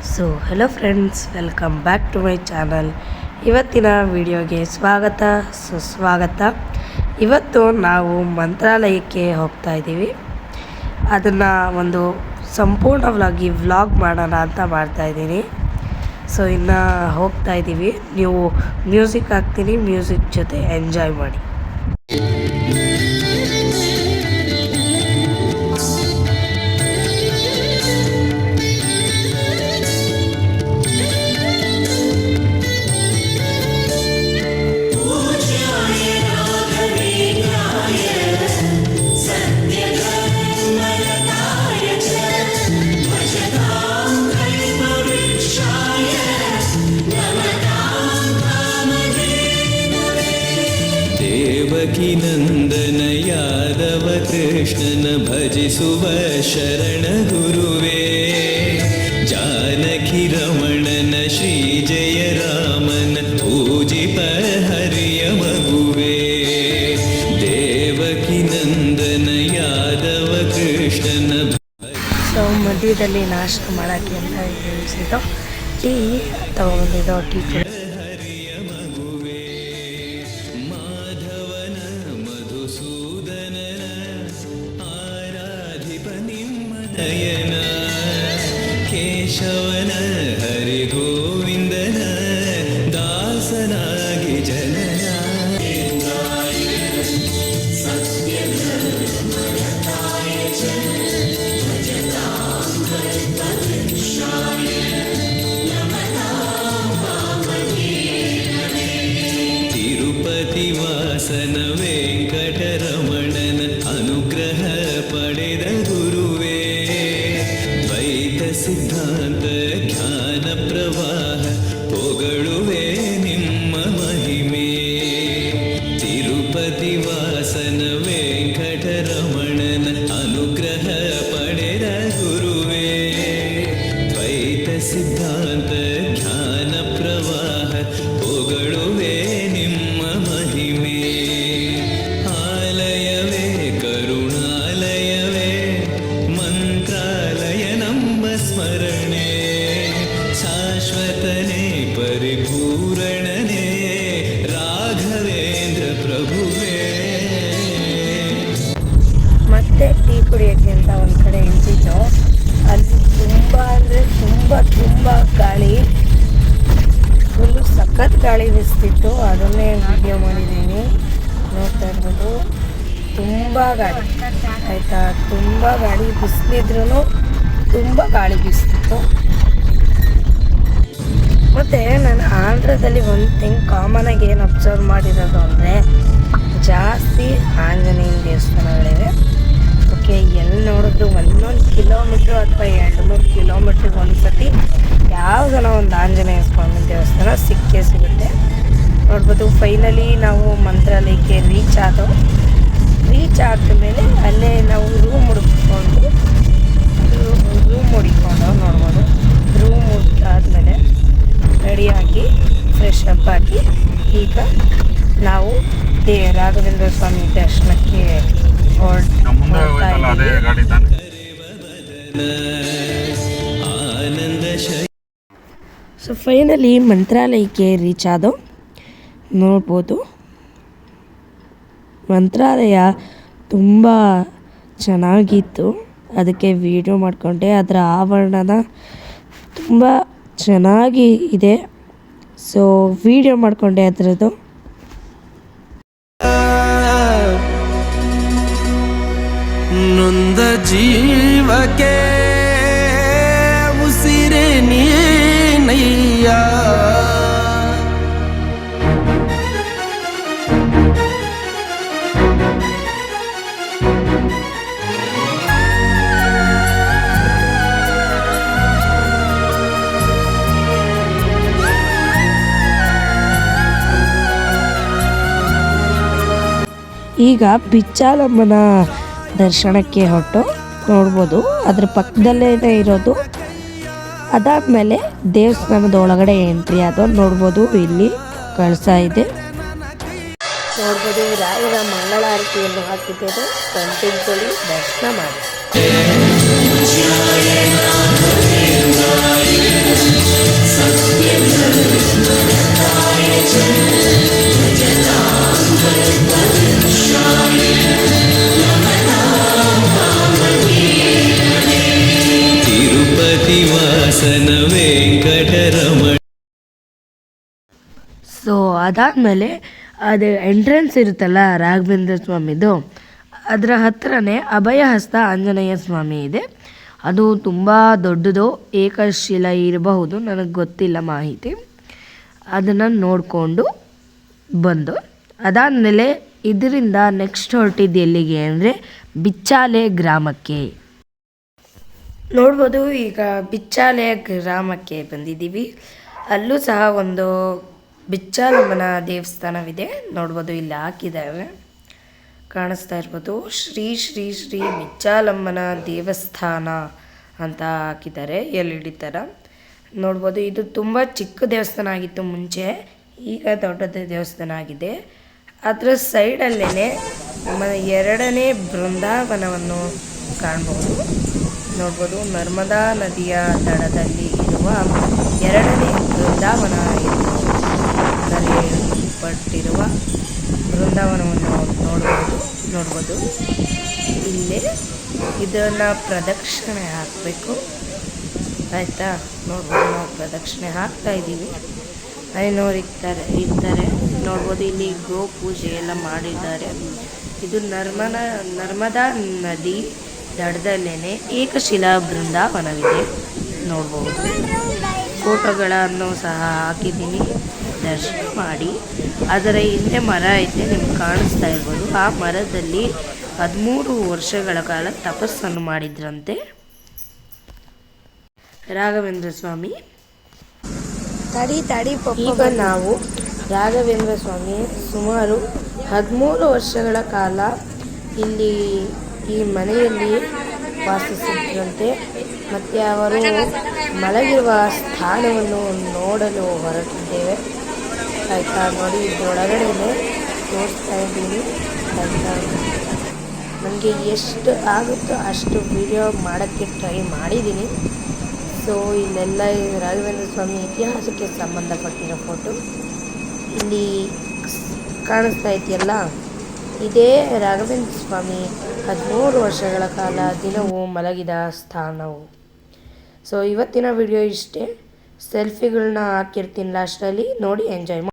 So hello friends, welcome back to my channel. ಇವತ್ತಿನ ವಿಡಿಯೋಗೆ ಸ್ವಾಗತ ಸುಸ್ವಾಗತ. ಇವತ್ತು ನಾವು ಮಂತ್ರಾಲಯಕ್ಕೆ ಹೋಗ್ತಾ ಇದ್ದೀವಿ. ಅದನ್ನು ಒಂದು ಸಂಪೂರ್ಣವಾಗಿ ವ್ಲಾಗ್ ಮಾಡೋಣ ಅಂತ ಮಾಡ್ತಾಯಿದ್ದೀನಿ. ಸೊ ಇನ್ನು ಹೋಗ್ತಾ ಇದ್ದೀವಿ. ನೀವು ಮ್ಯೂಸಿಕ್ ಹಾಕ್ತೀನಿ, ಮ್ಯೂಸಿಕ್ ಜೊತೆ ಎಂಜಾಯ್ ಮಾಡಿ. ದೇವಕಿ ನಂದನ ಯಾದವ ಕೃಷ್ಣನ ಭಜಿಸುವ ಶರಣ ಗುರುವೇ, ಜಾನಕಿ ರಮಣನ ಶ್ರೀ ಜಯ ರಾಮನ ಪೂಜಿಪ ಹರಿಯ ಮಗುವೇ. ದೇವಕಿ ನಂದನ ಯಾದವ ಕೃಷ್ಣನ. ಸೊ ಮಧ್ಯದಲ್ಲಿ ನಾಷ್ಟ ಮಾಡೋಕ್ಕೆ ಅಂತ ಹೇಳಿಸಿದ್ದು ಟೀ ತಗೊಂಡಿದ್ದು. ಟೀ ನಯನ ಕೇಶವನ ಹರಿ ಗೋವಿಂದನ ದಾಸನಾಗಿ ಜನನ. ತಿರುಪತಿ ವಾಸನ ವೆಂಕಟರಮಣನ ಅನುಗ್ರಹ ಪಡೆದ ಗುರುವೇ, ಸಿದ್ಧಾಂತ ಜ್ಞಾನ ಪ್ರವಾಹ ಪೊಗಳುವೆ ನಿಮ್ಮ ಮಹಿಮೆ. ತಿರುಪತಿ ವಾಸನ ವೆಂಕಟರಮಣನ ಅನುಗ್ರಹ ಪಡೆದ ಗುರುವೇ, ದ್ವೈತ ಸಿದ್ಧಾಂತ ಜ್ಞಾನ ಪ್ರವಾಹ ಪೊಗಳುವೆ ನಿಮ್ಮ ಮಹಿಮೆ. ಆಲಯವೇ ಕರುಣಾಲಯವೇ ಮಂತ್ರಾಲಯ ಸ್ಮರಣೆ, ಶಾಶ್ವತನೇ ಪರಿಪೂರಣನೇ ರಾಘವೇಂದ್ರ ಪ್ರಭುವೇ. ಮತ್ತೆ ಟೀ ಕುಡಿಯೋಕ್ಕೆ ಅಂತ ಒಂದು ಕಡೆ ಇಳಿಸಿದ್ದು. ಅಲ್ಲಿ ತುಂಬ ಅಂದರೆ ತುಂಬ ಗಾಳಿ, ಫುಲ್ಲು ಸಖತ್ ಗಾಳಿ ಬೀಸ್ತಿತ್ತು. ಅದನ್ನೇ ವಿಡಿಯೋ ಮಾಡಿದ್ದೀನಿ, ನೋಡ್ತಾ ಇರ್ಬೋದು. ತುಂಬ ಗಾಳಿ ಆಯಿತಾ, ತುಂಬ ಗಾಳಿ ಬಿಸಿಲಿದ್ರೂ ತುಂಬ ಗಾಳಿ ಬೀಸ್ತಿತ್ತು. ಮತ್ತು ನಾನು ಆಂಧ್ರದಲ್ಲಿ ಒಂದು ಥಿಂಗ್ ಕಾಮನಾಗಿ ಏನು ಅಬ್ಸರ್ವ್ ಮಾಡಿರೋದು ಅಂದರೆ, ಜಾಸ್ತಿ ಆಂಜನೇಯನ ದೇವಸ್ಥಾನಗಳಿವೆ. ಓಕೆ, ಎಲ್ಲಿ ನೋಡಿದ್ರು 1 ಕಿಲೋಮೀಟ್ರ್ ಅಥವಾ 2-3 ಕಿಲೋಮೀಟ್ರಿಗೆ ಒಂದು ಸತಿ ಯಾವುದನ ಒಂದು ಆಂಜನೇಯ ಸ್ವಾಮಿ ದೇವಸ್ಥಾನ ಸಿಗುತ್ತೆ. ನೋಡ್ಬೋದು. ಫೈನಲಿ ನಾವು ಮಂತ್ರಾಲಯಕ್ಕೆ ರೀಚ್ ಆದಮೇಲೆ ಅಲ್ಲೇ ನಾವು ರೂಮ್ ಹುಡುಕೊಂಡು ನೋಡ್ಬೋದು. ರೂಮ್ ಹುಡುಕಾದ್ಮೇಲೆ ರೆಡಿಯಾಗಿ ಫ್ರೆಶ್ ಅಪ್ ಆಗಿ ಈಗ ನಾವು ರಾಘವೇಂದ್ರ ಸ್ವಾಮಿ ದರ್ಶನಕ್ಕೆ ಹೊರಡ್ತಾ ಇದ್ದೀವಿ. ಸೊ ಫೈನಲಿ ಮಂತ್ರಾಲಯಕ್ಕೆ ರೀಚ್ ಆದೋ. ನೋಡ್ಬೋದು, ಮಂತ್ರಾಲಯ ತುಂಬ ಚೆನ್ನಾಗಿತ್ತು. ಅದಕ್ಕೆ ವಿಡಿಯೋ ಮಾಡಿಕೊಂಡೆ. ಅದರ ಆವರಣನ ತುಂಬ ಚೆನ್ನಾಗಿ ಇದೆ. ಸೊ ವಿಡಿಯೋ ಮಾಡಿಕೊಂಡೆ ಅದರದ್ದು. ನೊಂದ ಜೀವಕ್ಕೆ ಉಸಿರೇ ನೀನಯ್ಯ, ಈಗ ಬಿಚ್ಚಾಲಮ್ಮನ ದರ್ಶನಕ್ಕೆ ಹೊರಟು. ನೋಡ್ಬೋದು, ಅದ್ರ ಪಕ್ಕದಲ್ಲೇ ಇರೋದು. ಅದಾದಮೇಲೆ ದೇವಸ್ಥಾನದ ಒಳಗಡೆ ಎಂಟ್ರಿ ಆದೋ. ನೋಡ್ಬೋದು, ಇಲ್ಲಿ ಕಳಸ ಇದೆ. ನೋಡ್ಬೋದು, ರಾಯರ ಮಂಗಳಾರತಿಯನ್ನು ಹಾಕಿದ್ದೇವೆ. ಕಂಟಿನ್ಯೂಲಿ ದರ್ಶನ ಮಾಡಿ. ಶ್ರೀನಿವಾಸನ ವೆಂಕಟರಮಣ. ಸೊ ಅದಾದಮೇಲೆ ಅದು ಎಂಟ್ರೆನ್ಸ್ ಇರುತ್ತಲ್ಲ ರಾಘವೇಂದ್ರ ಸ್ವಾಮಿದು, ಅದರ ಹತ್ರನೇ ಅಭಯಹಸ್ತ ಆಂಜನೇಯ ಸ್ವಾಮಿ ಇದೆ. ಅದು ತುಂಬ ದೊಡ್ಡದು, ಏಕಶಿಲ ಇರಬಹುದು, ನನಗೆ ಗೊತ್ತಿಲ್ಲ ಮಾಹಿತಿ. ಅದನ್ನು ನೋಡಿಕೊಂಡು ಬಂದು ಅದಾದಮೇಲೆ ಇದರಿಂದ ನೆಕ್ಸ್ಟ್ ಹೊರಟಿದ್ದು ಎಲ್ಲಿಗೆ ಅಂದರೆ ಬಿಚ್ಚಾಲೆ ಗ್ರಾಮಕ್ಕೆ. ನೋಡ್ಬೋದು, ಈಗ ಬಿಚ್ಚಾಲೆ ಗ್ರಾಮಕ್ಕೆ ಬಂದಿದ್ದೀವಿ. ಅಲ್ಲೂ ಸಹ ಒಂದು ಬಿಚ್ಚಾಲಮ್ಮನ ದೇವಸ್ಥಾನವಿದೆ. ನೋಡ್ಬೋದು, ಇಲ್ಲಿ ಹಾಕಿದ್ದಾವೆ, ಕಾಣಿಸ್ತಾ ಇರ್ಬೋದು. ಶ್ರೀ ಶ್ರೀ ಶ್ರೀ ಬಿಚ್ಚಾಲಮ್ಮನ ದೇವಸ್ಥಾನ ಅಂತ ಹಾಕಿದ್ದಾರೆ, LED ಥರ. ನೋಡ್ಬೋದು, ಇದು ತುಂಬ ಚಿಕ್ಕ ದೇವಸ್ಥಾನ ಆಗಿತ್ತು ಮುಂಚೆ, ಈಗ ದೊಡ್ಡದ ದೇವಸ್ಥಾನ ಆಗಿದೆ. ಅದರ ಸೈಡಲ್ಲೇ 2ನೇ ಬೃಂದಾವನವನ್ನು ಕಾಣ್ಬೋದು. ನೋಡ್ಬೋದು, ನರ್ಮದಾ ನದಿಯ ದಡದಲ್ಲಿ ಇರುವ 2ನೇ ಬೃಂದಾವನ ಎಂದು ಕರೆಯಲ್ಪಟ್ಟಿರುವ ಬೃಂದಾವನವನ್ನು ನೋಡ್ಬೋದು. ಇಲ್ಲೇ ಇದನ್ನು ಪ್ರದಕ್ಷಿಣೆ ಹಾಕಬೇಕು, ಆಯಿತಾ. ನೋಡ್ಬೋದು, ನಾವು ಪ್ರದಕ್ಷಿಣೆ ಹಾಕ್ತಾ ಇದ್ದೀವಿ. ಐನೋರು ಇರ್ತಾರೆ. ನೋಡ್ಬೋದು, ಇಲ್ಲಿ ಗೋ ಪೂಜೆ ಎಲ್ಲ ಮಾಡಿದ್ದಾರೆ. ಇದು ನರ್ಮದಾ ನದಿ ದಡದಲ್ಲೇ ಏಕಶಿಲಾ ಬೃಂದಾವನವಿದೆ. ನೋಡ್ಬೋದು, ಫೋಟೋಗಳನ್ನು ಸಹ ಹಾಕಿದ್ದೀನಿ, ದರ್ಶನ ಮಾಡಿ. ಅದರ ಹಿಂದೆ ಮರ ಐತೆ, ನಿಮ್ಗೆ ಕಾಣಿಸ್ತಾ ಇರ್ಬೋದು. ಆ ಮರದಲ್ಲಿ 13 ವರ್ಷಗಳ ಕಾಲ ತಪಸ್ಸನ್ನು ಮಾಡಿದ್ರಂತೆ ರಾಘವೇಂದ್ರ ಸ್ವಾಮಿ. ಈಗ ನಾವು ರಾಘವೇಂದ್ರ ಸ್ವಾಮಿ ಸುಮಾರು 13 ವರ್ಷಗಳ ಕಾಲ ಇಲ್ಲಿ ಈ ಮನೆಯಲ್ಲಿ ವಾಸಿಸಿದ್ರಂತೆ. ಮತ್ತು ಅವರು ಮಲಗಿರುವ ಸ್ಥಾನವನ್ನು ನೋಡಲು ಹೊರಟಿದ್ದೇವೆ, ಆಯಿತಾ. ನೋಡಿ, ಇದರೊಳಗಡೆ ತೋರಿಸ್ತಾ ಇದ್ದೀನಿ, ಆಯಿತಾ. ನನಗೆ ಎಷ್ಟು ಆಗುತ್ತೋ ಅಷ್ಟು ವಿಡಿಯೋ ಮಾಡೋಕ್ಕೆ ಟ್ರೈ ಮಾಡಿದ್ದೀನಿ. ಸೊ ಇಲ್ಲೆಲ್ಲ ರಾಘವೇಂದ್ರ ಸ್ವಾಮಿ ಇತಿಹಾಸಕ್ಕೆ ಸಂಬಂಧಪಟ್ಟಿರೋ ಫೋಟೋ ಇಲ್ಲಿ ಕಾಣಿಸ್ತಾ ಇದೆಯಲ್ಲ, ಇದೇ ರಾಘವೇಂದ್ರ ಸ್ವಾಮಿ 13 ವರ್ಷಗಳ ಕಾಲ ದಿನವೂ ಮಲಗಿದ ಸ್ಥಾನವು. ಸೊ ಇವತ್ತಿನ ವಿಡಿಯೋ ಇಷ್ಟೇ. ಸೆಲ್ಫಿಗಳನ್ನ ಹಾಕಿರ್ತೀನಿ ಲಾಸ್ಟಲ್ಲಿ, ನೋಡಿ ಎಂಜಾಯ್ ಮಾಡಿ.